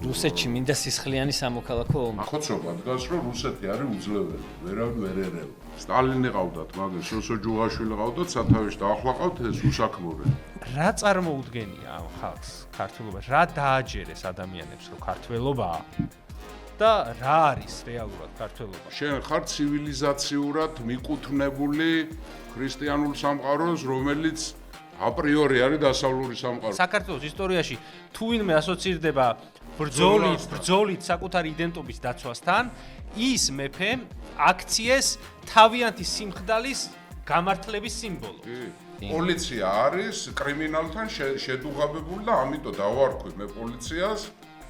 რუსეთში მინდა სისხლიანი სამოქალაქო ომი. ახოცობა დგას, რომ რუსეთი არის უძლეველი, ვერავინ ვერ ერევა. სტალინი ყავდათ, მაგრამ სოსო ჯუღაშვილი ყავდათ, სათავეში და ახლა ყავთ ეს უსაქმური. რა წარმოუდგენია ამ ხალხს ქართულობაში? რა დააჯერეს ადამიანებს, რომ ქართველობაა? და რა არის რეალურად ქართველობა? შენ ხარ ცივილიზაციურად მიკუთვნებული ქრისტიანულ სამყაროს, რომელიც აპრიორი არის დასავლური სამყარო. საქართველოს ისტორიაში თუ ვინმე ასოცირდება ბრძოლით საკუთარი იდენტობის დაცვასთან, ის მეფე აქციეს თავიანთი სიმხდალის გამართლების სიმბოლო. პოლიცია არის კრიმინალთან შედუღაბებული და ამიტომ დავარქვი მე პოლიციას,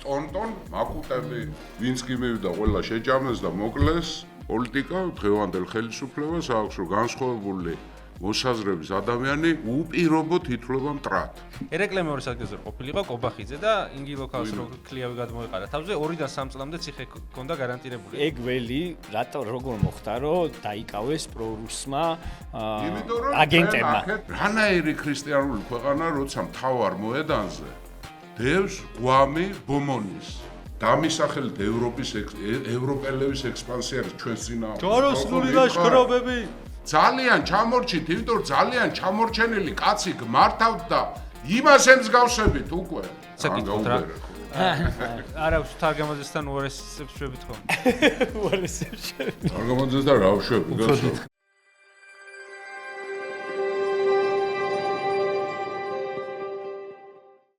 ტონტონ, მაკუტები, ვინც კი მივიდა ყველა შეჯამეს და მოკლეს. პოლიტიკა დღევანდელ ხელისუფლებას აქვს, რომ განსხვავებული მოსაზრების ადამიანი უპირობოდ ითვლება მტრად. ერეკლე მეორე სადგეზე ყოფილიყო კობახიძე და ინგილოქავს რო ქლიავი გადმოეყარა თავზე 2-დან 3 წლამდე ციხე ჰქონდა გარანტირებული. ეგ ველი რატო როგორ მოხდა რომ დაიკავეს პრორუსმა აგენტებმა? რანაირი ქრისტიანული ქვეყანა, როცა მთავარ მოედანზე დევს გვამი ბომონის დამისახელეთ ევროპელების ექსპანსია არის ჩვენს წინააღმდეგ. ჯვაროსნული ლაშქრობები ძალიან ჩამორჩით, იმიტომ რომ ძალიან ჩამორჩენილი კაცი გმართავთ და იმას ემსგავსებით უკვე. საკითხოთ რა. არა, თარგამაძესთან უარესებს შვებით ხომ? უარესებს შვებით. თარგამაძეს და რა ვშვები, გასულ.